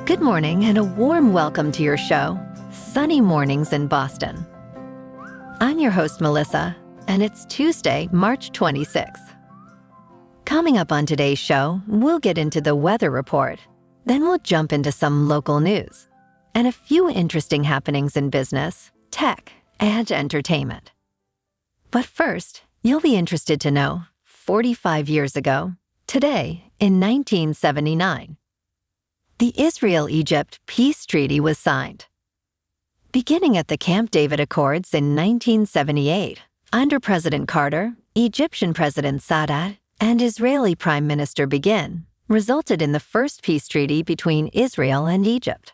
Good morning and a warm welcome to your show, Sunny Mornings in Boston. I'm your host, Melissa, and it's Tuesday, March 26th. Coming up on today's show, we'll get into the weather report. Then we'll jump into some local news and a few interesting happenings in business, tech, and entertainment. But first, you'll be interested to know, 45 years ago, today in 1979, the Israel-Egypt peace treaty was signed. Beginning at the Camp David Accords in 1978, under President Carter, Egyptian President Sadat, and Israeli Prime Minister Begin, resulted in the first peace treaty between Israel and Egypt.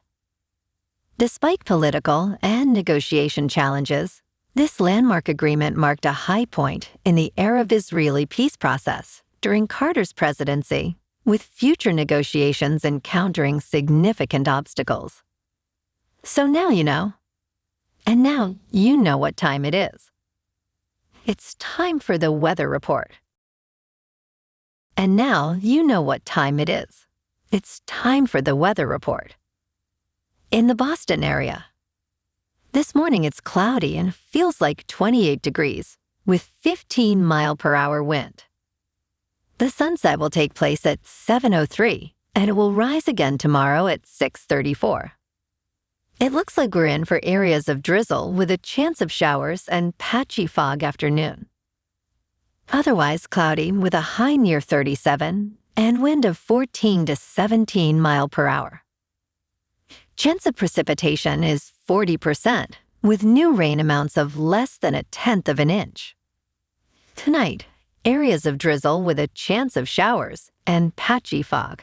Despite political and negotiation challenges, this landmark agreement marked a high point in the Arab-Israeli peace process during Carter's presidency, with future negotiations encountering significant obstacles. So now you know. And now you know what time it is. It's time for the weather report. And now you know what time it is. It's time for the weather report. In the Boston area, this morning it's cloudy and feels like 28 degrees with 15-mile-per-hour wind. The sunset will take place at 7:03 and it will rise again tomorrow at 6:34. It looks like we're in for areas of drizzle with a chance of showers and patchy fog afternoon. Otherwise cloudy with a high near 37 and wind of 14 to 17 mile per hour. Chance of precipitation is 40%, with new rain amounts of less than 1/10 of an inch. Tonight, areas of drizzle with a chance of showers and patchy fog.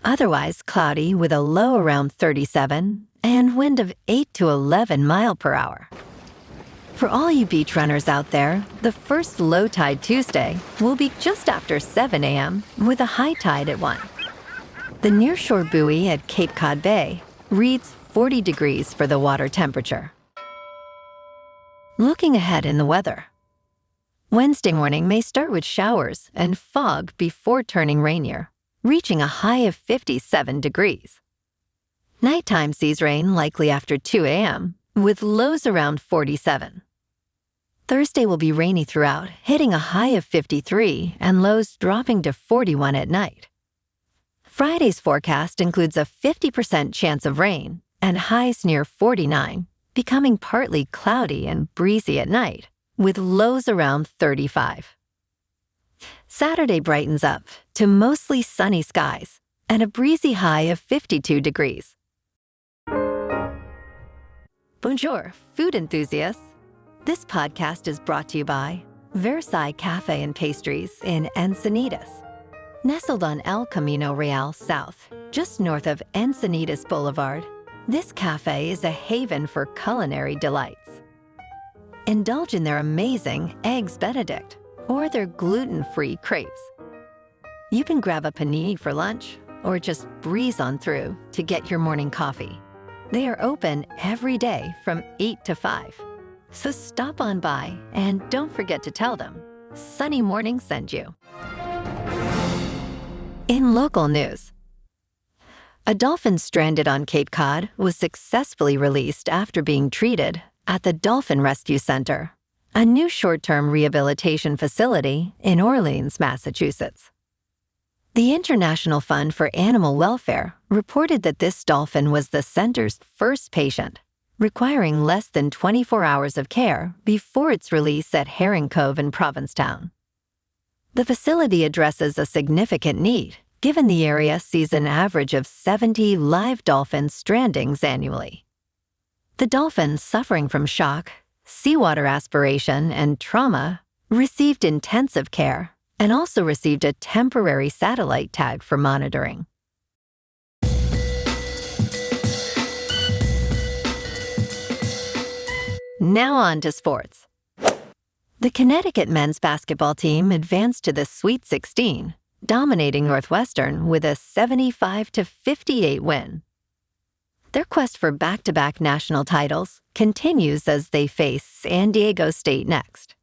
Otherwise cloudy with a low around 37 and wind of 8 to 11 mile per hour. For all you beach runners out there, the first low tide Tuesday will be just after 7 a.m. with a high tide at 1. The nearshore buoy at Cape Cod Bay reads 40 degrees for the water temperature. Looking ahead in the weather, Wednesday morning may start with showers and fog before turning rainier, reaching a high of 57 degrees. Nighttime sees rain likely after 2 a.m., with lows around 47. Thursday will be rainy throughout, hitting a high of 53 and lows dropping to 41 at night. Friday's forecast includes a 50% chance of rain and highs near 49, becoming partly cloudy and breezy at night, with lows around 35. Saturday brightens up to mostly sunny skies and a breezy high of 52 degrees. Bonjour, food enthusiasts. This podcast is brought to you by Versailles Cafe and Pastries in Encinitas. Nestled on El Camino Real South, just north of Encinitas Boulevard, this cafe is a haven for culinary delights. Indulge in their amazing Eggs Benedict or their gluten-free crepes. You can grab a panini for lunch or just breeze on through to get your morning coffee. They are open every day from 8 to 5. So stop on by and don't forget to tell them Sunny Morning sent you. In local news, a dolphin stranded on Cape Cod was successfully released after being treated at the Dolphin Rescue Center, a new short-term rehabilitation facility in Orleans, Massachusetts. The International Fund for Animal Welfare reported that this dolphin was the center's first patient, requiring less than 24 hours of care before its release at Herring Cove in Provincetown. The facility addresses a significant need, given the area sees an average of 70 live dolphin strandings annually. The dolphins suffering from shock, seawater aspiration, and trauma received intensive care and also received a temporary satellite tag for monitoring. Now on to sports. The Connecticut men's basketball team advanced to the Sweet 16, dominating Northwestern with a 75-58 win. Their quest for back-to-back national titles continues as they face San Diego State next.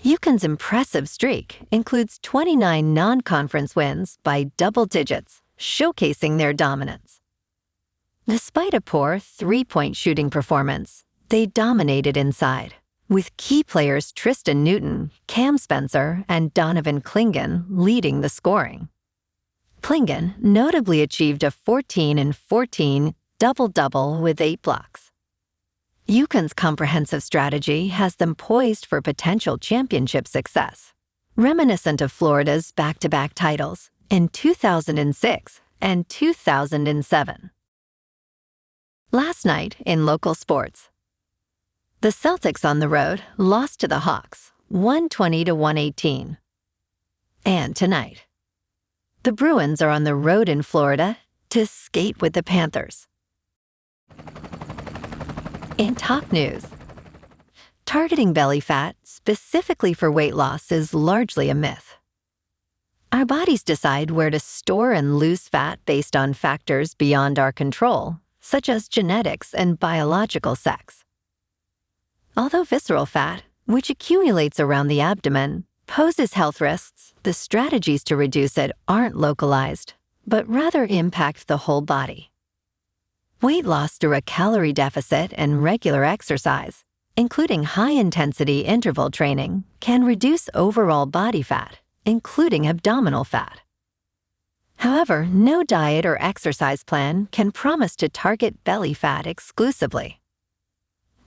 UConn's impressive streak includes 29 non-conference wins by double digits, showcasing their dominance. Despite a poor three-point shooting performance, they dominated inside, with key players Tristan Newton, Cam Spencer, and Donovan Clingan leading the scoring. Clingan notably achieved a 14-14 double-double with 8 blocks. UConn's comprehensive strategy has them poised for potential championship success, reminiscent of Florida's back-to-back titles in 2006 and 2007. Last night in local sports, the Celtics on the road lost to the Hawks 120-118. And tonight, the Bruins are on the road in Florida to skate with the Panthers. In top news, targeting belly fat specifically for weight loss is largely a myth. Our bodies decide where to store and lose fat based on factors beyond our control, such as genetics and biological sex. Although visceral fat, which accumulates around the abdomen, poses health risks, the strategies to reduce it aren't localized, but rather impact the whole body. Weight loss through a calorie deficit and regular exercise, including high-intensity interval training, can reduce overall body fat, including abdominal fat. However, no diet or exercise plan can promise to target belly fat exclusively.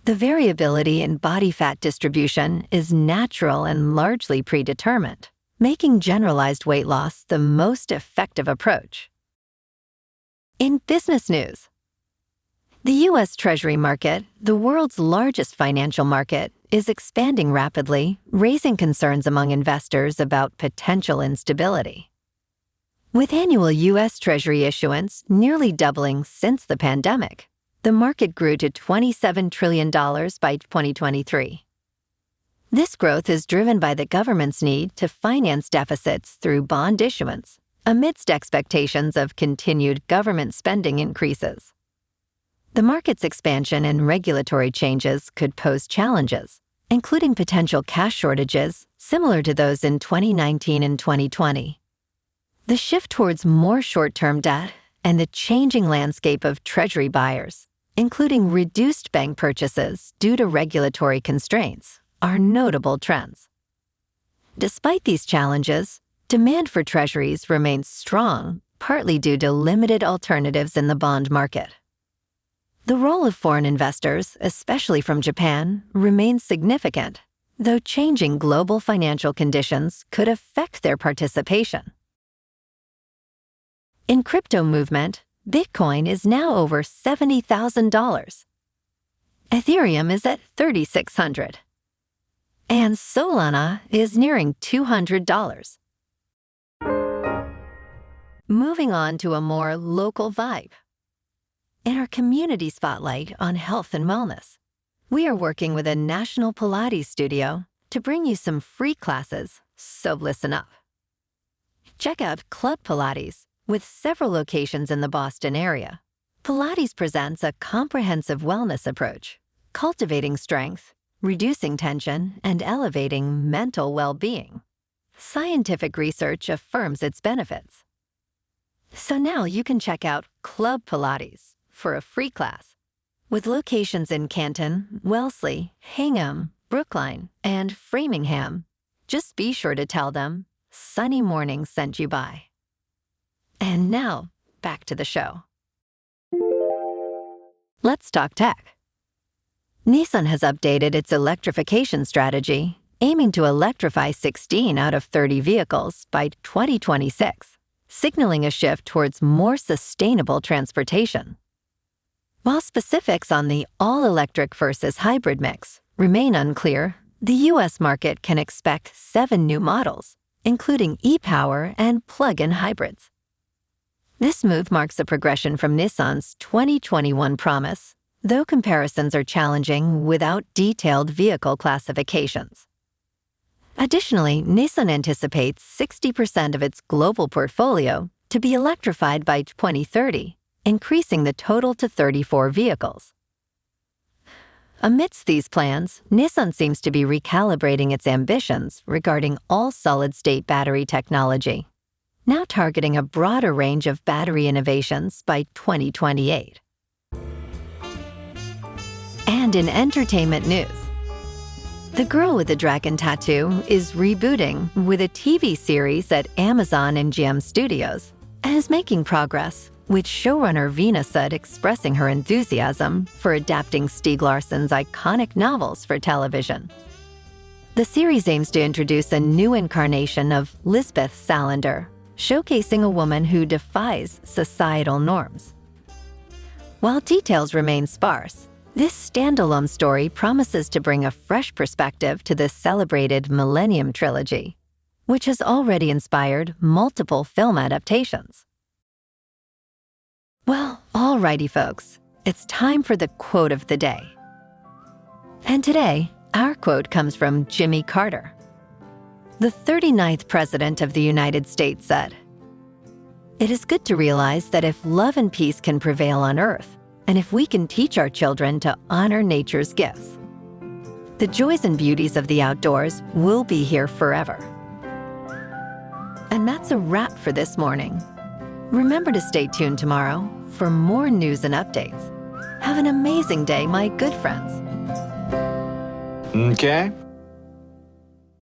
The variability in body fat distribution is natural and largely predetermined, making generalized weight loss the most effective approach. In business news, the US Treasury market, the world's largest financial market, is expanding rapidly, raising concerns among investors about potential instability. With annual US Treasury issuance nearly doubling since the pandemic, the market grew to $27 trillion by 2023. This growth is driven by the government's need to finance deficits through bond issuance, amidst expectations of continued government spending increases. The market's expansion and regulatory changes could pose challenges, including potential cash shortages similar to those in 2019 and 2020. The shift towards more short-term debt and the changing landscape of Treasury buyers, including reduced bank purchases due to regulatory constraints, are notable trends. Despite these challenges, demand for Treasuries remains strong, partly due to limited alternatives in the bond market. The role of foreign investors, especially from Japan, remains significant, though changing global financial conditions could affect their participation. In crypto movement, Bitcoin is now over $70,000. Ethereum is at $3,600. And Solana is nearing $200. Moving on to a more local vibe. In our community spotlight on health and wellness, we are working with a national Pilates studio to bring you some free classes, so listen up. Check out Club Pilates. With several locations in the Boston area, Pilates presents a comprehensive wellness approach, cultivating strength, reducing tension, and elevating mental well-being. Scientific research affirms its benefits. So now you can check out Club Pilates for a free class. With locations in Canton, Wellesley, Hingham, Brookline, and Framingham, just be sure to tell them Sunny Mornings sent you by. And now, back to the show. Let's talk tech. Nissan has updated its electrification strategy, aiming to electrify 16 out of 30 vehicles by 2026, signaling a shift towards more sustainable transportation. While specifics on the all-electric versus hybrid mix remain unclear, the U.S. market can expect 7 new models, including e-Power and plug-in hybrids. This move marks a progression from Nissan's 2021 promise, though comparisons are challenging without detailed vehicle classifications. Additionally, Nissan anticipates 60% of its global portfolio to be electrified by 2030, increasing the total to 34 vehicles. Amidst these plans, Nissan seems to be recalibrating its ambitions regarding all solid-state battery technology. now targeting a broader range of battery innovations by 2028. And in entertainment news, the girl with the dragon tattoo is rebooting with a TV series at Amazon and GM Studios and is making progress, with showrunner Vina Sud expressing her enthusiasm for adapting Stieg Larsson's iconic novels for television. The series aims to introduce a new incarnation of Lisbeth Salander, showcasing a woman who defies societal norms. While details remain sparse, this standalone story promises to bring a fresh perspective to the celebrated Millennium Trilogy, which has already inspired multiple film adaptations. Well, alrighty folks, it's time for the quote of the day. And today, our quote comes from Jimmy Carter. The 39th President of the United States said, "It is good to realize that if love and peace can prevail on Earth, and if we can teach our children to honor nature's gifts, the joys and beauties of the outdoors will be here forever." And that's a wrap for this morning. Remember to stay tuned tomorrow for more news and updates. Have an amazing day, my good friends. Okay.